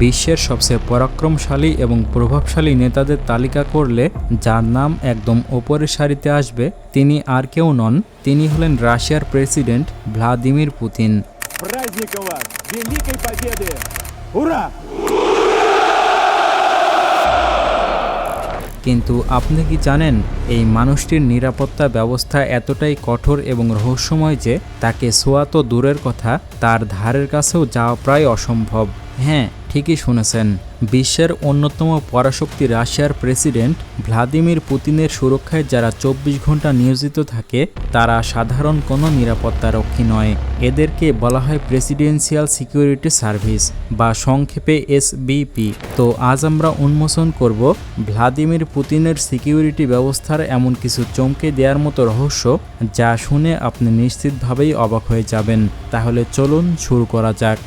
বিশ্বের সবচেয়ে পরাক্রমশালী এবং প্রভাবশালী নেতাদের তালিকা করলে যার নাম একদম ওপরের সারিতে আসবে তিনি আর কেউ নন, তিনি হলেন রাশিয়ার প্রেসিডেন্ট ভ্লাদিমির পুতিন। Праздником вас! Великой Победы! Ура! কিন্তু আপনি কি জানেন এই মানুষটির নিরাপত্তা ব্যবস্থা এতটাই কঠোর এবং রহস্যময় যে তাকে ছোঁয়া তো দূরের কথা, তার ধারের কাছেও যাওয়া প্রায় অসম্ভব। হ্যাঁ, ঠিকই শুনেছেন, বিশ্বের অন্যতম পরাশক্তি রাশিয়ার প্রেসিডেন্ট ভ্লাদিমির পুতিনের সুরক্ষায় যারা 24 ঘন্টা নিয়োজিত থাকে তারা সাধারণ কোনো নিরাপত্তারক্ষী নয়। এদেরকে বলা হয় প্রেসিডেন্সিয়াল সিকিউরিটি সার্ভিস বা সংক্ষেপে এসবিপি। তো আজ আমরা উন্মোচন করব ভ্লাদিমির পুতিনের সিকিউরিটি ব্যবস্থার এমন কিছু চমকে দেওয়ার মতো রহস্য যা শুনে আপনি নিশ্চিতভাবেই অবাক হয়ে যাবেন। তাহলে চলুন শুরু করা যাক।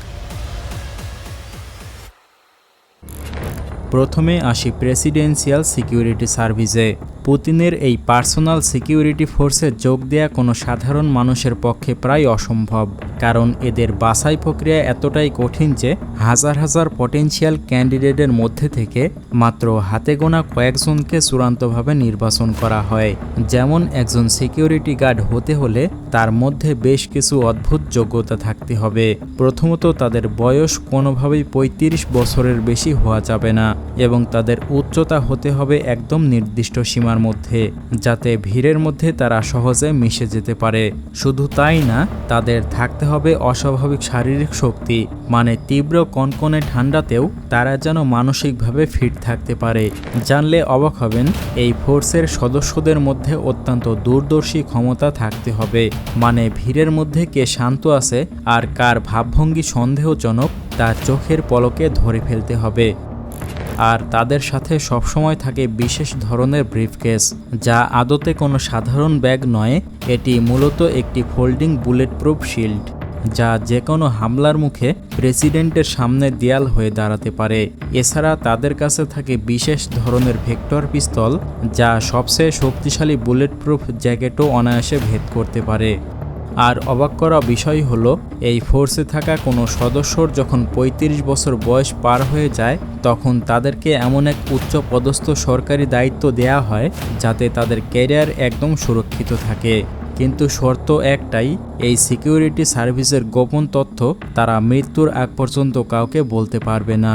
প্রথমে আসি প্রেসিডেন্সিয়াল সিকিউরিটি সার্ভিসে। পুতিনের এই পার্সোনাল সিকিউরিটি ফোর্সে যোগ দেয়া কোনো সাধারণ মানুষের পক্ষে প্রায় অসম্ভব, কারণ এদের বাছাই প্রক্রিয়া এতটাই কঠিন যে হাজার হাজার পটেনশিয়াল ক্যান্ডিডেটের মধ্যে থেকে মাত্র হাতে গোনা কয়েকজনকে চূড়ান্তভাবে নির্বাচন করা হয়। যেমন একজন সিকিউরিটি গার্ড হতে হলে তার মধ্যে বেশ কিছু অদ্ভুত যোগ্যতা থাকতে হবে। প্রথমত, তাদের বয়স কোনোভাবেই 35 বছরের বেশি হওয়া যাবে না এবং তাদের উচ্চতা হতে হবে একদম নির্দিষ্ট সীমার মধ্যে, যাতে ভিড়ের মধ্যে তারা সহজে মিশে যেতে পারে। শুধু তাই না, তাদের থাকতে হবে অস্বাভাবিক শারীরিক শক্তি, মানে তীব্র কনকনে ঠান্ডাতেও তারা যেন মানসিকভাবে ফিট থাকতে পারে। জানলে অবাক হবেন, এই ফোর্সের সদস্যদের মধ্যে অত্যন্ত দূরদর্শী ক্ষমতা থাকতে হবে, মানে ভিড়ের মধ্যে কে শান্ত আছে আর কার ভাবভঙ্গি সন্দেহজনক তা চোখের পলকে ধরে ফেলতে হবে। আর তাদের সাথে সবসময় থাকে বিশেষ ধরনের ব্রিফকেস, যা আদতে কোনো সাধারণ ব্যাগ নয়, এটি মূলত একটি ফোল্ডিং বুলেটপ্রুফ শিল্ড, যা যে কোনো হামলার মুখে প্রেসিডেন্টের সামনে দেয়াল হয়ে দাঁড়াতে পারে। এছাড়া তাদের কাছে থাকে বিশেষ ধরনের ভেক্টর পিস্তল, যা সবচেয়ে শক্তিশালী বুলেটপ্রুফ জ্যাকেটও অনায়াসে ভেদ করতে পারে। আর অবাক করা বিষয় হলো, এই ফোর্সে থাকা কোনো সদস্যর যখন 35 বছর বয়স পার হয়ে যায় তখন তাদেরকে এমন এক উচ্চ পদস্থ সরকারি দায়িত্ব দেয়া হয় যাতে তাদের ক্যারিয়ার একদম সুরক্ষিত থাকে। কিন্তু শর্ত একটাই, এই সিকিউরিটি সার্ভিসের গোপন তথ্য তারা মৃত্যুর আগ পর্যন্ত কাউকে বলতে পারবে না।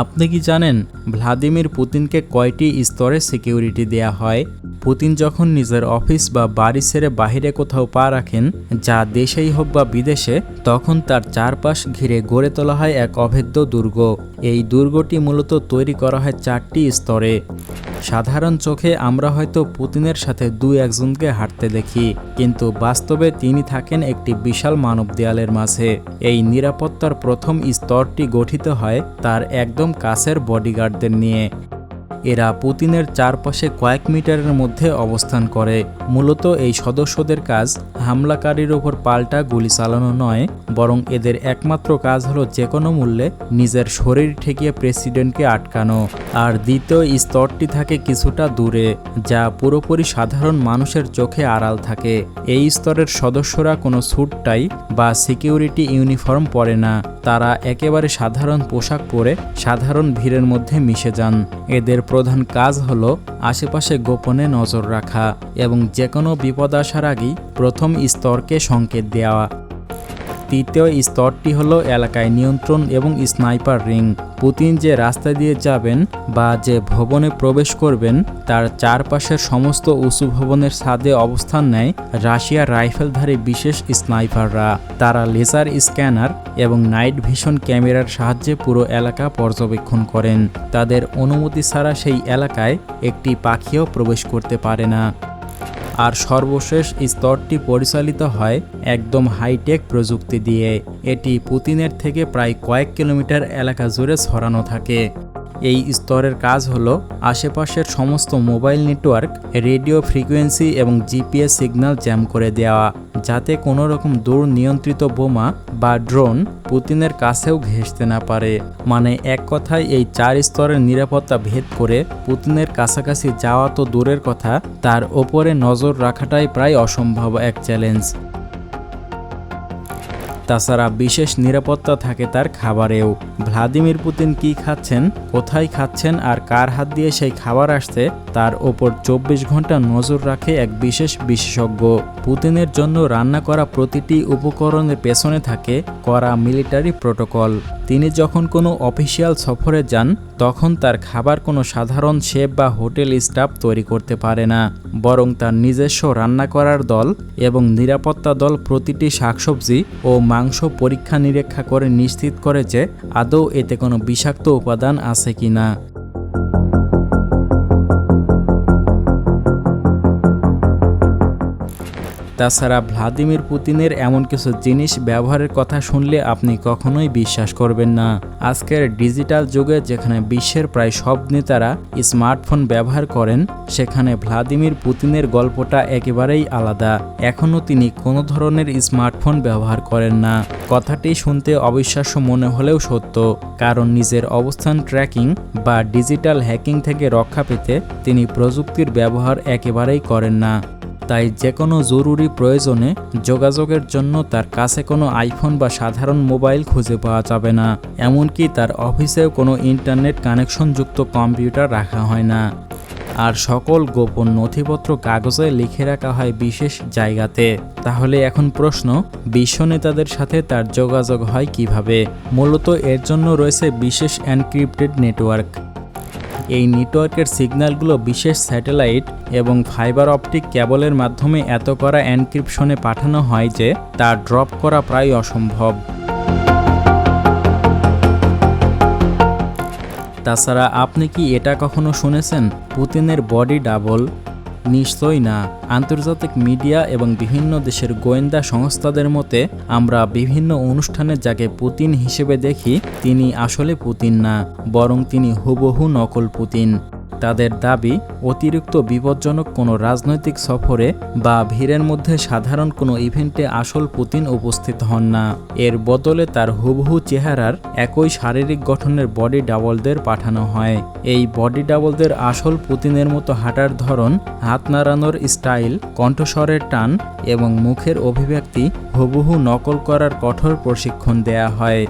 আপনি কি জানেন ভ্লাদিমির পুতিনকে কয়টি স্তরে সিকিউরিটি দেয়া হয়? পুতিন যখন নিজের অফিস বা বাড়ি ছেড়ে বাহিরে কোথাও পা রাখেন, যা দেশেই হোক বা বিদেশে, তখন তার চারপাশ ঘিরে গড়ে তোলা হয় এক অভেদ্য দুর্গ। এই দুর্গটি মূলত তৈরি করা হয় 4টি স্তরে। সাধারণ চোখে আমরা হয়তো পুতিনের সাথে 2-1জনকে হাঁটতে দেখি, কিন্তু বাস্তবে তিনি থাকেন একটি বিশাল মানব দেয়ালের মাঝে। এই নিরাপত্তার প্রথম স্তরটি গঠিত হয় তার একদম কাছের বডিগার্ডদের নিয়ে। এরা পুতিনের চারপাশে কয়েক মিটারের মধ্যে অবস্থান করে। মূলত এই সদস্যদের কাজ হামলাকারীর ওপর পাল্টা গুলি চালানো নয়, বরং এদের একমাত্র কাজ হলো যে কোনো মূল্যে নিজের শরীর ঠেকিয়ে প্রেসিডেন্টকে আটকানো। আর দ্বিতীয় স্তরটি থাকে কিছুটা দূরে, যা পুরোপুরি সাধারণ মানুষের চোখে আড়াল থাকে। এই স্তরের সদস্যরা কোনো স্যুট টাই বা সিকিউরিটি ইউনিফর্ম পরে না, তারা একেবারে সাধারণ পোশাক পরে সাধারণ ভিড়ের মধ্যে মিশে যান। এদের প্রধান কাজ হলো আশেপাশে গোপনে নজর রাখা এবং যে কোনো বিপদ আসার আগেই প্রথম স্তরকে সংকেত দেওয়া। তৃতীয় স্তরটি হলো এলাকায় নিয়ন্ত্রণ এবং স্নাইপার রিং। পুতিন যে রাস্তা দিয়ে যাবেন বা যে ভবনে প্রবেশ করবেন তার চারপাশের সমস্ত উঁচু ভবনের ছাদে অবস্থান নেয় রাশিয়ার রাইফেলধারী বিশেষ স্নাইপাররা। তারা লেজার স্ক্যানার এবং নাইট ভিশন ক্যামেরার সাহায্যে পুরো এলাকা পর্যবেক্ষণ করেন। তাদের অনুমতি ছাড়া সেই এলাকায় একটি পাখিও প্রবেশ করতে পারে না। আর সর্বশেষ স্তরটি পরিচালিত হয় একদম হাইটেক প্রযুক্তি দিয়ে। এটি পুতিনের থেকে প্রায় কয়েক কিলোমিটার এলাকা জুড়ে ছড়ানো থাকে। এই স্তরের কাজ হলো আশেপাশের সমস্ত মোবাইল নেটওয়ার্ক, রেডিও ফ্রিকোয়েন্সি এবং জিপিএস সিগন্যাল জ্যাম করে দেওয়া, যাতে কোনো রকম দূর নিয়ন্ত্রিত বোমা বা ড্রোন পুতিনের কাছেও ঘেঁষতে না পারে। মানে এক কথায় এই 4 স্তরের নিরাপত্তা ভেদ করে পুতিনের কাছাকাছি যাওয়া তো দূরের কথা, তার ওপরে নজর রাখাটাই প্রায় অসম্ভব এক চ্যালেঞ্জ। তাছাড়া বিশেষ নিরাপত্তা থাকে তার খাবারেও। ভ্লাদিমির পুতিন কি খাচ্ছেন, কোথায় খাচ্ছেন আর কার হাত দিয়ে সেই খাবার আসছে তার ওপর 24 ঘন্টা নজর রাখে এক বিশেষ বিশেষজ্ঞ। পুতিনের জন্য রান্না করা প্রতিটি উপকরণের পেছনে থাকে কড়া মিলিটারি প্রোটোকল। তিনি যখন কোনো অফিসিয়াল সফরে যান তখন তার খাবার কোনো সাধারণ শেফ বা হোটেল স্টাফ তৈরি করতে পারে না, বরং তার নিজস্ব রান্না করার দল এবং নিরাপত্তা দল প্রতিটি শাকসবজি ও মাংস পরীক্ষা নিরীক্ষা করে নিশ্চিত করে যে আদৌ এতে কোনো বিষাক্ত উপাদান আছে কিনা। তাছাড়া ভ্লাদিমির পুতিনের এমন কিছু জিনিস ব্যবহারের কথা শুনলে আপনি কখনোই বিশ্বাস করবেন না। আজকের ডিজিটাল যুগে যেখানে বিশ্বের প্রায় সব নেতারা স্মার্টফোন ব্যবহার করেন, সেখানে ভ্লাদিমির পুতিনের গল্পটা একেবারেই আলাদা। এখনও তিনি কোনো ধরনের স্মার্টফোন ব্যবহার করেন না। কথাটি শুনতে অবিশ্বাস্য মনে হলেও সত্য, কারণ নিজের অবস্থান ট্র্যাকিং বা ডিজিটাল হ্যাকিং থেকে রক্ষা পেতে তিনি প্রযুক্তির ব্যবহার একেবারেই করেন না। তাই যে কোনো জরুরি প্রয়োজনে যোগাযোগের জন্য তার কাছে কোনো আইফোন বা সাধারণ মোবাইল খুঁজে পাওয়া যাবে না। এমনকি তার অফিসেও কোনো ইন্টারনেট কানেকশনযুক্ত কম্পিউটার রাখা হয় না। আর সকল গোপন নথিপত্র কাগজে লিখে রাখা হয় বিশেষ জায়গাতে। তাহলে এখন প্রশ্ন, বিশ্ব নেতাদের সাথে তার যোগাযোগ হয় কিভাবে? মূলত এর জন্য রয়েছে বিশেষ এনক্রিপ্টেড নেটওয়ার্ক। এই নেটওয়ার্কের সিগন্যালগুলো বিশেষ স্যাটেলাইট এবং ফাইবার অপটিক কেবলের মাধ্যমে এত করা এনক্রিপশনে পাঠানো হয় যে তা ড্রপ করা প্রায় অসম্ভব। তাছাড়া আপনি কি এটা কখনো শুনেছেন, পুতিনের বডি ডাবল? নিশ্চয়ই না। আন্তর্জাতিক মিডিয়া এবং বিভিন্ন দেশের গোয়েন্দা সংস্থাদের মতে আমরা বিভিন্ন অনুষ্ঠানে যাকে পুতিন হিসেবে দেখি তিনি আসলে পুতিন না, বরং তিনি হুবহু নকল পুতিন। তাদের দাবি, অতিরিক্ত বিপজ্জনক কোনো রাজনৈতিক সফরে বা ভিড়ের মধ্যে সাধারণ কোনো ইভেন্টে আসল পুতিন উপস্থিত হন না। এর বদলে তার হুবহু চেহারার একই শারীরিক গঠনের বডি ডাবলদের পাঠানো হয়। এই বডি ডাবলদের আসল পুতিনের মতো হাঁটার ধরন, হাত নাড়ানোর স্টাইল, কণ্ঠস্বরের টান এবং মুখের অভিব্যক্তি হুবহু নকল করার কঠোর প্রশিক্ষণ দেয়া হয়।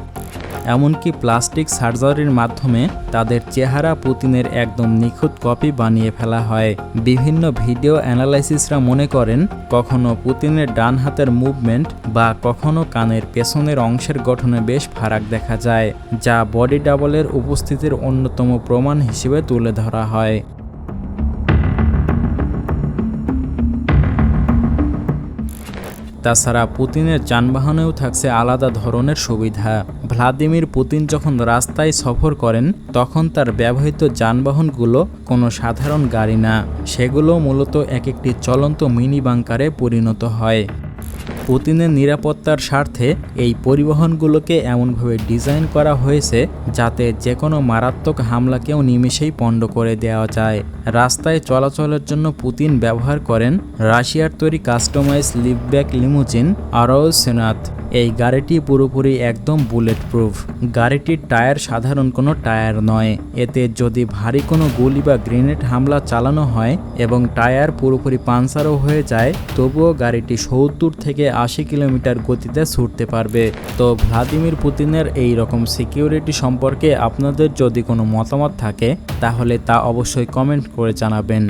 এমনকি প্লাস্টিক সার্জারির মাধ্যমে তাদের চেহারা পুতিনের একদম নিখুঁত কপি বানিয়ে ফেলা হয়। বিভিন্ন ভিডিও অ্যানালাইসিসরা মনে করেন কখনো পুতিনের ডান হাতের মুভমেন্ট বা কখনো কানের পেছনের অংশের গঠনে বেশ ফারাক দেখা যায়, যা বডি ডাবলের উপস্থিতির অন্যতম প্রমাণ হিসেবে তুলে ধরা হয়। তাছাড়া পুতিনের যানবাহনেও থাকছে আলাদা ধরনের সুবিধা। ভ্লাদিমির পুতিন যখন রাস্তায় সফর করেন তখন তার ব্যবহৃত যানবাহনগুলো কোনো সাধারণ গাড়ি না, সেগুলো মূলত এক একটি চলন্ত মিনি বাংকারে পরিণত হয়। পুতিনের নিরাপত্তার স্বার্থে এই পরিবহনগুলোকে এমনভাবে ডিজাইন করা হয়েছে যাতে যে কোনো মারাত্মক হামলাকেও নিমেষেই পণ্ড করে দেওয়া যায়। রাস্তায় চলাচলের জন্য পুতিন ব্যবহার করেন রাশিয়ার তৈরি কাস্টমাইজ লিফটব্যাক লিমুজিন আরোজ সেনাত। এই গাড়িটি পুরোপুরি একদম বুলেট প্রুফ। গাড়িটির টায়ার সাধারণ কোনো টায়ার নয়। এতে যদি ভারী কোনো গুলি বা গ্রেনেড হামলা চালানো হয় এবং টায়ার পুরোপুরি পাঞ্চারও হয়ে যায়, তবুও গাড়িটি 70 থেকে 80 কিলোমিটার গতিতে ছুটতে পারবে। তো ভ্লাদিমির পুতিনের এই রকম সিকিউরিটি সম্পর্কে আপনাদের যদি কোনো মতামত থাকে তাহলে তা অবশ্যই কমেন্ট করে জানাবেন।